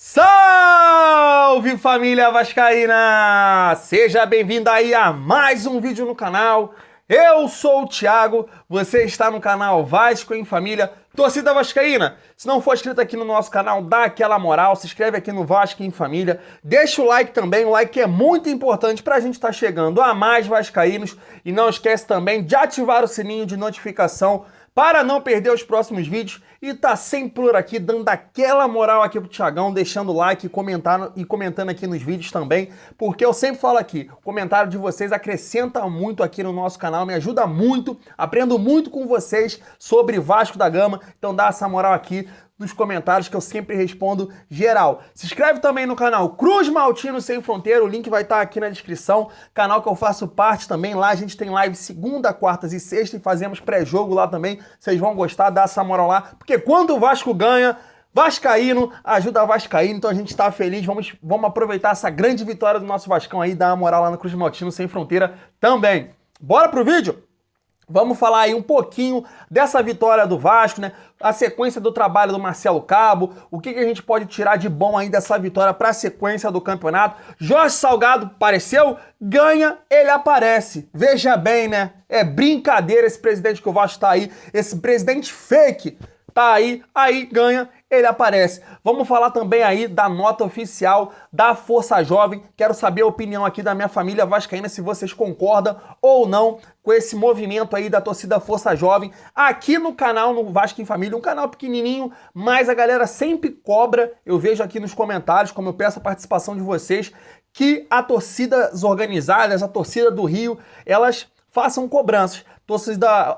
Salve família vascaína! Seja bem-vindo aí a mais um vídeo no canal. Eu sou o Thiago, você está no canal Vasco em Família, torcida vascaína. Se não for inscrito aqui no nosso canal, dá aquela moral, se inscreve aqui no Vasco em Família, deixa o like também, o like é muito importante para a gente estar chegando a mais vascaínos e não esquece também de ativar o sininho de notificação para não perder os próximos vídeos e tá sempre por aqui dando aquela moral aqui pro Thiagão, deixando o like e comentando aqui nos vídeos também, porque eu sempre falo aqui, o comentário de vocês acrescenta muito aqui no nosso canal, me ajuda muito, aprendo muito com vocês sobre Vasco da Gama, então dá essa moral aqui nos comentários que eu sempre respondo geral. Se inscreve também no canal Cruz Maltino Sem Fronteira, o link vai estar aqui na descrição, canal que eu faço parte também, lá a gente tem live segunda, quartas e sexta e fazemos pré-jogo lá também, vocês vão gostar, dá essa moral lá, porque quando o Vasco ganha, vascaíno ajuda vascaíno, então a gente tá feliz, vamos aproveitar essa grande vitória do nosso Vascão aí, dar uma moral lá no Cruz Maltino Sem Fronteira também. Bora pro vídeo? Vamos falar aí um pouquinho dessa vitória do Vasco, né? A sequência do trabalho do Marcelo Cabo, o que a gente pode tirar de bom aí dessa vitória para a sequência do campeonato. Jorge Salgado apareceu, ganha, ele aparece. Veja bem, né? É brincadeira esse presidente que o Vasco tá aí, esse presidente fake tá aí ganha, ele aparece. Vamos falar também aí da nota oficial da Força Jovem. Quero saber a opinião aqui da minha família vascaína, se vocês concordam ou não com esse movimento aí da torcida Força Jovem. Aqui no canal, no Vasco em Família, um canal pequenininho, mas a galera sempre cobra, eu vejo aqui nos comentários, como eu peço a participação de vocês, que a torcidas organizadas, a torcida do Rio, elas façam cobranças.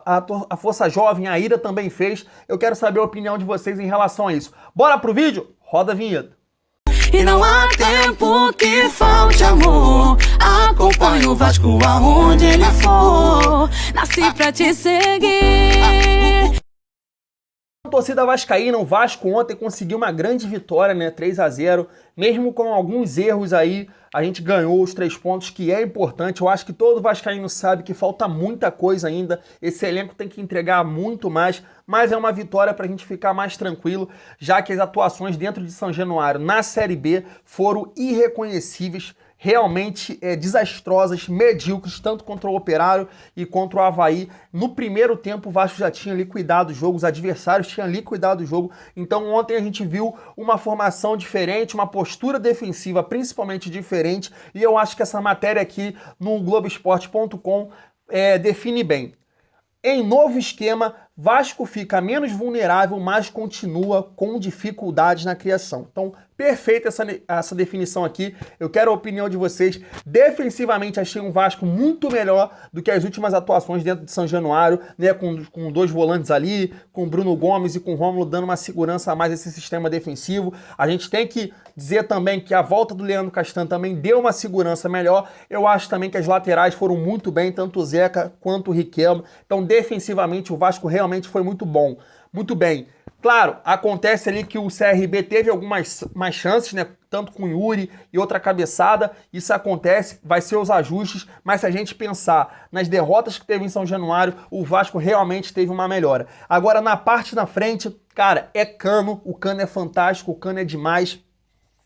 A Força Jovem, a Ira também fez. Eu quero saber a opinião de vocês em relação a isso. Bora pro vídeo? Roda a vinheta. E não há tempo que falte amor. Acompanhe o Vasco aonde ele for. Nasci pra te seguir. Torcida vascaína, o Vasco ontem conseguiu uma grande vitória, né? 3-0, mesmo com alguns erros aí, a gente ganhou os 3 pontos, que é importante. Eu acho que todo vascaíno sabe que falta muita coisa ainda, esse elenco tem que entregar muito mais, mas é uma vitória para a gente ficar mais tranquilo, já que as atuações dentro de São Januário na Série B foram irreconhecíveis, realmente desastrosas, medíocres, tanto contra o Operário e contra o Avaí. No primeiro tempo o Vasco já tinha liquidado o jogo, os adversários tinham liquidado o jogo, então ontem a gente viu uma formação diferente, uma postura defensiva principalmente diferente, e eu acho que essa matéria aqui no Globoesporte.com define bem. Em novo esquema, Vasco fica menos vulnerável, mas continua com dificuldades na criação. Então, perfeita essa definição aqui. Eu quero a opinião de vocês. Defensivamente, achei um Vasco muito melhor do que as últimas atuações dentro de São Januário, né? Com 2 volantes ali, com Bruno Gomes e com Rômulo dando uma segurança a mais esse sistema defensivo. A gente tem que dizer também que a volta do Leandro Castan também deu uma segurança melhor. Eu acho também que as laterais foram muito bem, tanto o Zeca quanto o Riquelme. Então, defensivamente, o Vasco realmente foi muito bom. Muito bem. Claro, acontece ali que o CRB teve algumas mais chances, né? Tanto com o Yuri e outra cabeçada. Isso acontece, vai ser os ajustes. Mas se a gente pensar nas derrotas que teve em São Januário, o Vasco realmente teve uma melhora. Agora, na parte da frente, cara, é Cano. O Cano é fantástico, o Cano é demais.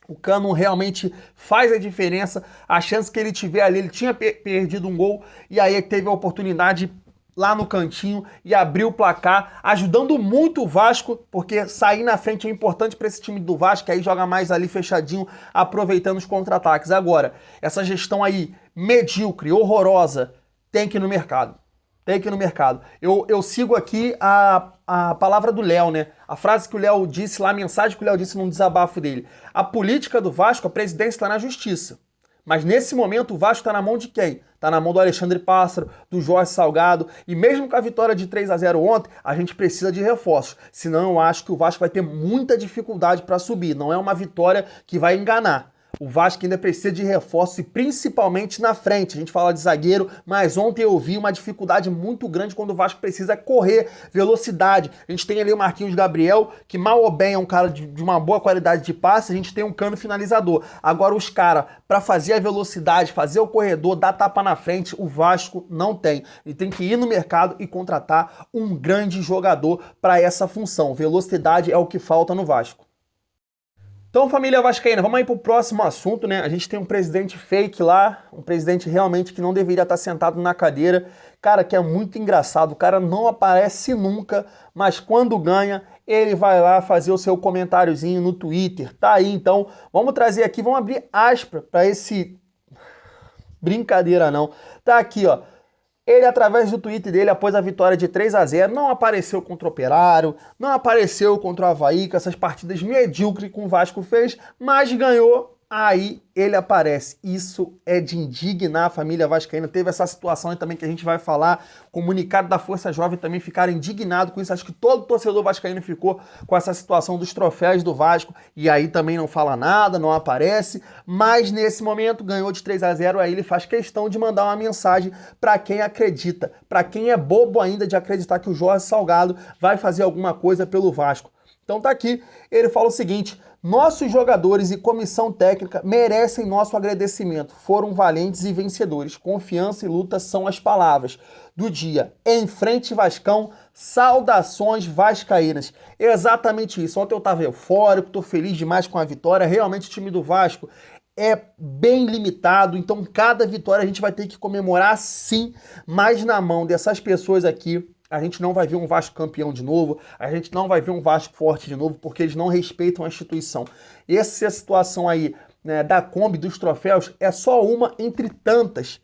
O Cano realmente faz a diferença. A chance que ele tiver ali, ele tinha perdido um gol e aí teve a oportunidade lá no cantinho e abriu o placar, ajudando muito o Vasco, porque sair na frente é importante para esse time do Vasco, que aí joga mais ali fechadinho, aproveitando os contra-ataques. Agora, essa gestão aí medíocre, horrorosa, tem que ir no mercado. Tem que ir no mercado. Eu sigo aqui a palavra do Léo, né? A frase que o Léo disse lá, a mensagem que o Léo disse num desabafo dele. A política do Vasco, a presidência está na justiça. Mas nesse momento o Vasco está na mão de quem? Está na mão do Alexandre Pássaro, do Jorge Salgado, e mesmo com a vitória de 3-0 ontem, a gente precisa de reforços. Senão eu acho que o Vasco vai ter muita dificuldade para subir. Não é uma vitória que vai enganar. O Vasco ainda precisa de reforço e principalmente na frente. A gente fala de zagueiro, mas ontem eu vi uma dificuldade muito grande quando o Vasco precisa correr, velocidade. A gente tem ali o Marquinhos Gabriel, que mal ou bem é um cara de uma boa qualidade de passe, a gente tem um Cano finalizador. Agora os caras, para fazer a velocidade, fazer o corredor, dar tapa na frente, o Vasco não tem. Ele tem que ir no mercado e contratar um grande jogador para essa função. Velocidade é o que falta no Vasco. Então, família vascaína, vamos aí pro próximo assunto, né? A gente tem um presidente fake lá, um presidente realmente que não deveria estar sentado na cadeira. Cara, que é muito engraçado, o cara não aparece nunca, mas quando ganha, ele vai lá fazer o seu comentáriozinho no Twitter. Tá aí, então, vamos trazer aqui, vamos abrir aspas para esse... Brincadeira não. Tá aqui, ó. Ele, através do tweet dele, após a vitória de 3-0, não apareceu contra o Operário, não apareceu contra o Avaí, com essas partidas medíocres que o Vasco fez, mas ganhou, aí ele aparece. Isso é de indignar a família vascaína. Teve essa situação aí também que a gente vai falar, comunicado da Força Jovem também ficaram indignados com isso. Acho que todo torcedor vascaíno ficou com essa situação dos troféus do Vasco, e aí também não fala nada, não aparece, mas nesse momento ganhou de 3-0, aí ele faz questão de mandar uma mensagem para quem acredita, para quem é bobo ainda de acreditar que o Jorge Salgado vai fazer alguma coisa pelo Vasco. Então tá aqui, ele fala o seguinte: nossos jogadores e comissão técnica merecem nosso agradecimento. Foram valentes e vencedores. Confiança e luta são as palavras do dia. Em frente, Vascão, saudações vascaínas. Exatamente isso. Ontem eu tava eufórico, tô feliz demais com a vitória. Realmente o time do Vasco é bem limitado, então cada vitória a gente vai ter que comemorar sim, mas na mão dessas pessoas aqui, a gente não vai ver um Vasco campeão de novo, a gente não vai ver um Vasco forte de novo, porque eles não respeitam a instituição. Essa situação aí, né, da Kombi, dos troféus, é só uma entre tantas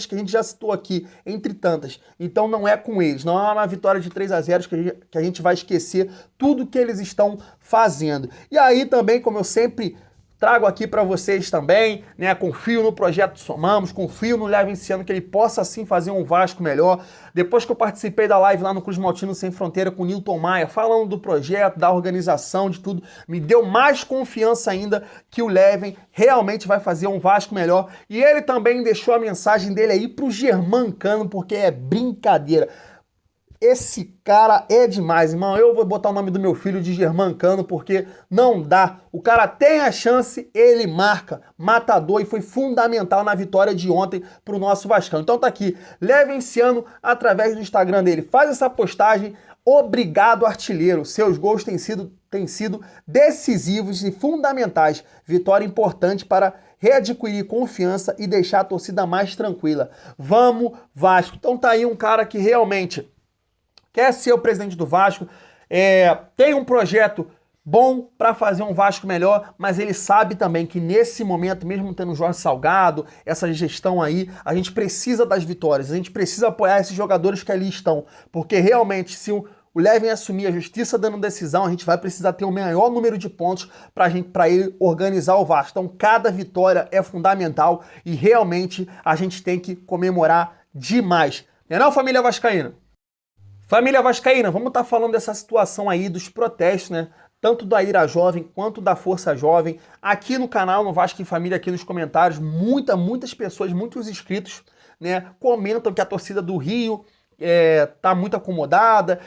que a gente já citou aqui, entre tantas. Então não é com eles, não é uma vitória de 3-0 que a gente vai esquecer tudo que eles estão fazendo. E aí também, como eu sempre trago aqui para vocês também, né? Confio no projeto Somamos, confio no Leve esse ano que ele possa sim fazer um Vasco melhor. Depois que eu participei da live lá no Cruz Maltino Sem Fronteira com o Nilton Maia, falando do projeto, da organização, de tudo, me deu mais confiança ainda que o Leven realmente vai fazer um Vasco melhor. E ele também deixou a mensagem dele aí pro Germancano, porque é brincadeira. Esse cara é demais, irmão. Eu vou botar o nome do meu filho de Germancano, porque não dá. O cara tem a chance, ele marca. Matador, e foi fundamental na vitória de ontem pro nosso Vascão. Então tá aqui, Leve esse ano através do Instagram dele. Faz essa postagem. Obrigado, artilheiro. Seus gols têm sido decisivos e fundamentais. Vitória importante para readquirir confiança e deixar a torcida mais tranquila. Vamos, Vasco. Então tá aí um cara que realmente quer ser o presidente do Vasco, tem um projeto bom para fazer um Vasco melhor, mas ele sabe também que nesse momento, mesmo tendo o Jorge Salgado, essa gestão aí, a gente precisa das vitórias, a gente precisa apoiar esses jogadores que ali estão, porque realmente se o Leven assumir a justiça dando decisão, a gente vai precisar ter o maior número de pontos para ele organizar o Vasco. Então cada vitória é fundamental e realmente a gente tem que comemorar demais. Não é, família vascaína? Família vascaína, vamos estar falando dessa situação aí dos protestos, né? Tanto da Ira Jovem quanto da Força Jovem. Aqui no canal, no Vasco em Família, aqui nos comentários, muitas pessoas, muitos inscritos, né, comentam que a torcida do Rio tá muito acomodada,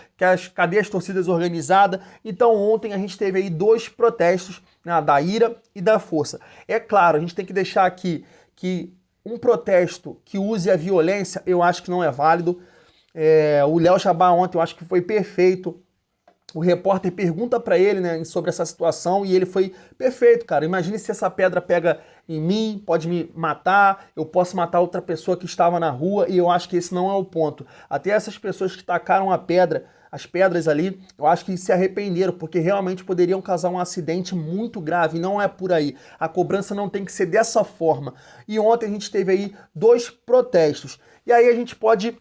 cadê as torcidas organizadas? Então ontem a gente teve aí 2 protestos, né, da Ira e da Força. É claro, a gente tem que deixar aqui que um protesto que use a violência, eu acho que não é válido. O Léo Jabá ontem eu acho que foi perfeito. O repórter pergunta para ele, né, sobre essa situação e ele foi perfeito, cara. Imagine se essa pedra pega em mim, pode me matar, eu posso matar outra pessoa que estava na rua, e eu acho que esse não é o ponto. Até essas pessoas que tacaram as pedras ali, eu acho que se arrependeram, porque realmente poderiam causar um acidente muito grave, e não é por aí. A cobrança não tem que ser dessa forma. E ontem a gente teve aí 2 protestos. E aí a gente pode...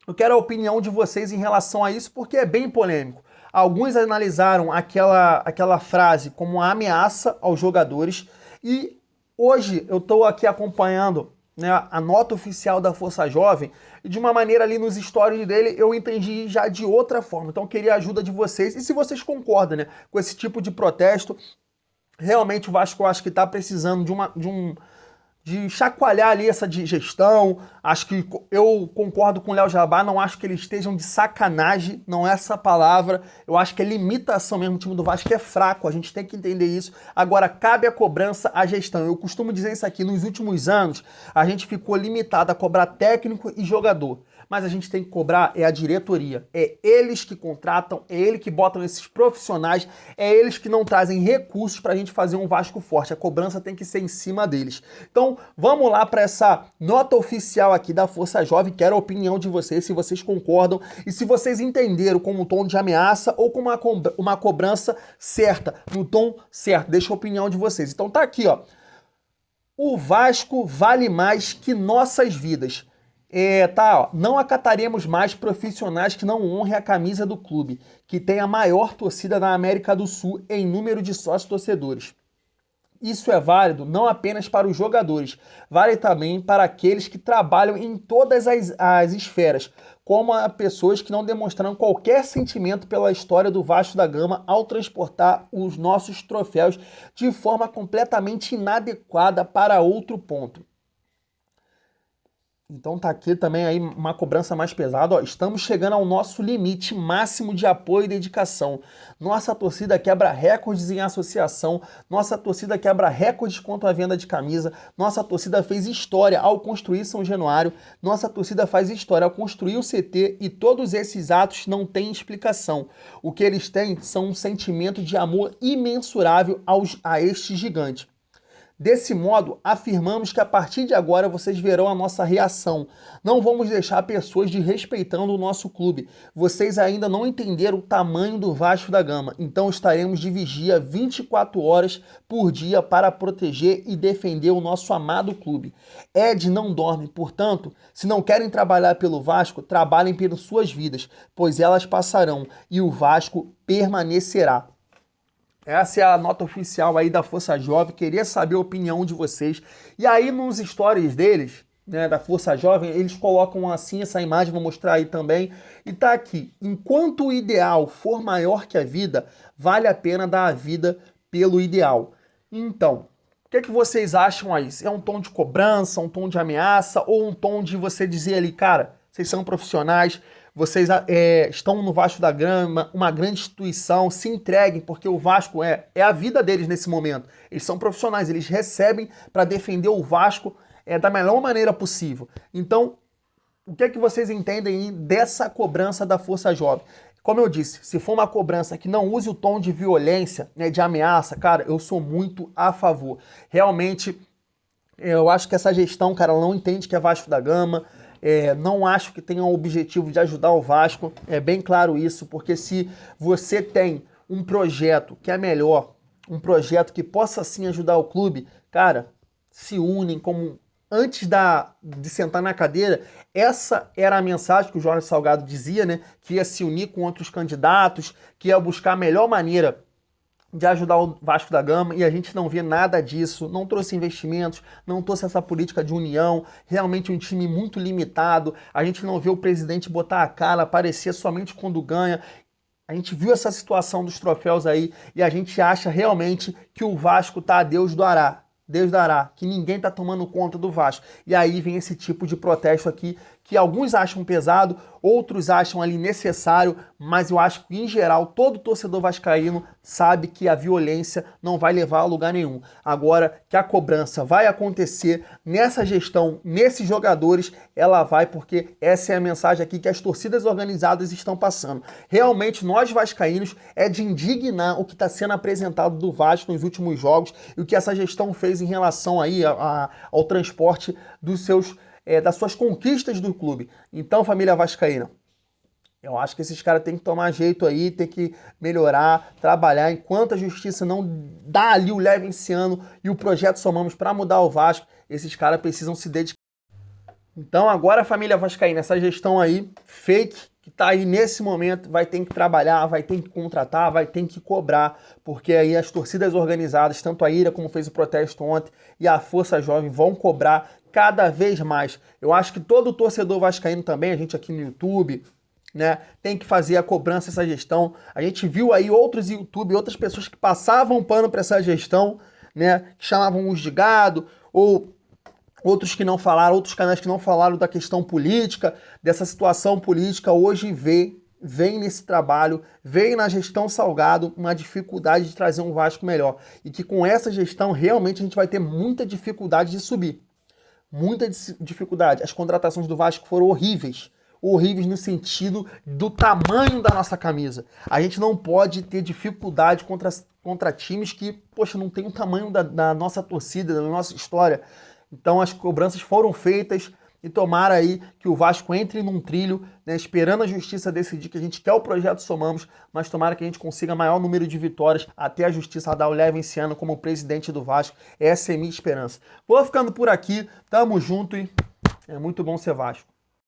Eu quero a opinião de vocês em relação a isso, porque é bem polêmico. Alguns analisaram aquela frase como uma ameaça aos jogadores, e hoje eu estou aqui acompanhando, né, a nota oficial da Força Jovem, e de uma maneira ali nos stories dele eu entendi já de outra forma. Então eu queria a ajuda de vocês, e se vocês concordam, né, com esse tipo de protesto. Realmente o Vasco, eu acho que está precisando de chacoalhar ali essa gestão. Acho que eu concordo com o Léo Jabá, não acho que eles estejam de sacanagem, não é essa palavra, eu acho que é limitação mesmo. O time do Vasco é fraco, a gente tem que entender isso. Agora, cabe a cobrança à gestão. Eu costumo dizer isso aqui, nos últimos anos, a gente ficou limitado a cobrar técnico e jogador. mas a gente tem que cobrar a diretoria. É eles que contratam, é eles que botam esses profissionais, é eles que não trazem recursos para a gente fazer um Vasco forte. A cobrança tem que ser em cima deles. Então, vamos lá para essa nota oficial aqui da Força Jovem. Quero a opinião de vocês, se vocês concordam e se vocês entenderam como um tom de ameaça ou como uma cobrança certa, no tom certo. Deixa a opinião de vocês. Então tá aqui, ó. O Vasco vale mais que nossas vidas. Não acataremos mais profissionais que não honrem a camisa do clube, que tem a maior torcida da América do Sul em número de sócios torcedores. Isso é válido não apenas para os jogadores, vale também para aqueles que trabalham em todas as esferas, como a pessoas que não demonstraram qualquer sentimento pela história do Vasco da Gama ao transportar os nossos troféus de forma completamente inadequada para outro ponto. Então tá aqui também aí uma cobrança mais pesada. Ó, estamos chegando ao nosso limite máximo de apoio e dedicação. Nossa torcida quebra recordes em associação. Nossa torcida quebra recordes quanto à venda de camisa. Nossa torcida fez história ao construir São Januário. Nossa torcida faz história ao construir o CT e todos esses atos não têm explicação. O que eles têm são um sentimento de amor imensurável a este gigante. Desse modo, afirmamos que a partir de agora vocês verão a nossa reação. Não vamos deixar pessoas desrespeitando o nosso clube. Vocês ainda não entenderam o tamanho do Vasco da Gama, então estaremos de vigia 24 horas por dia para proteger e defender o nosso amado clube. Ed não dorme, portanto, se não querem trabalhar pelo Vasco, trabalhem pelas suas vidas, pois elas passarão e o Vasco permanecerá. Essa é a nota oficial aí da Força Jovem, queria saber a opinião de vocês. E aí nos stories deles, né, da Força Jovem, eles colocam assim essa imagem, vou mostrar aí também. E tá aqui, enquanto o ideal for maior que a vida, vale a pena dar a vida pelo ideal. Então, o que vocês acham aí? É um tom de cobrança, um tom de ameaça ou um tom de você dizer ali, cara, vocês são profissionais, vocês estão no Vasco da Gama, uma grande instituição, se entreguem, porque o Vasco é a vida deles nesse momento. Eles são profissionais, eles recebem para defender o Vasco da melhor maneira possível. Então, o que vocês entendem dessa cobrança da Força Jovem? Como eu disse, se for uma cobrança que não use o tom de violência, né, de ameaça, cara, eu sou muito a favor. Realmente, eu acho que essa gestão, cara, ela não entende que é Vasco da Gama. Não acho que tenha o objetivo de ajudar o Vasco, é bem claro isso, porque se você tem um projeto que é melhor, um projeto que possa sim ajudar o clube, cara, se unem como antes de sentar na cadeira. Essa era a mensagem que o Jorge Salgado dizia, né, que ia se unir com outros candidatos, que ia buscar a melhor maneira de ajudar o Vasco da Gama, e a gente não vê nada disso, não trouxe investimentos, não trouxe essa política de união, realmente um time muito limitado, a gente não vê o presidente botar a cara, aparecer somente quando ganha. A gente viu essa situação dos troféus aí e a gente acha realmente que o Vasco tá a Deus dará. Deus dará, que ninguém tá tomando conta do Vasco. E aí vem esse tipo de protesto aqui, que alguns acham pesado, outros acham ali necessário, mas eu acho que, em geral, todo torcedor vascaíno sabe que a violência não vai levar a lugar nenhum. Agora, que a cobrança vai acontecer nessa gestão, nesses jogadores, ela vai, porque essa é a mensagem aqui que as torcidas organizadas estão passando. Realmente, nós vascaínos, é de indignar o que está sendo apresentado do Vasco nos últimos jogos e o que essa gestão fez em relação aí ao transporte das suas conquistas do clube. Então, família vascaína, eu acho que esses caras têm que tomar jeito aí, tem que melhorar, trabalhar. Enquanto a justiça não dá ali o leve esse ano e o projeto Somamos para mudar o Vasco, esses caras precisam se dedicar. Então, agora, família vascaína, essa gestão aí, fake, que tá aí nesse momento, vai ter que trabalhar, vai ter que contratar, vai ter que cobrar, porque aí as torcidas organizadas, tanto a Ira como fez o protesto ontem e a Força Jovem, vão cobrar cada vez mais. Eu acho que todo torcedor vascaíno também, a gente aqui no YouTube, né, tem que fazer a cobrança dessa gestão. A gente viu aí outros YouTube, outras pessoas que passavam pano para essa gestão, né, que chamavam uns de gado, ou outros que não falaram, outros canais que não falaram da questão política, dessa situação política. Hoje vem nesse trabalho, vem na gestão Salgado uma dificuldade de trazer um Vasco melhor. E que com essa gestão realmente a gente vai ter muita dificuldade de subir. Muita dificuldade. As contratações do Vasco foram horríveis. horríveis no sentido do tamanho da nossa camisa. A gente não pode ter dificuldade contra times que, poxa, não tem o tamanho da nossa torcida, da nossa história. Então as cobranças foram feitas e tomara aí que o Vasco entre num trilho, né, esperando a justiça decidir, que a gente quer o projeto Somamos, mas tomara que a gente consiga maior número de vitórias até a justiça dar o leve esse ano como presidente do Vasco. Essa é a minha esperança. Vou ficando por aqui, tamo junto e é muito bom ser Vasco.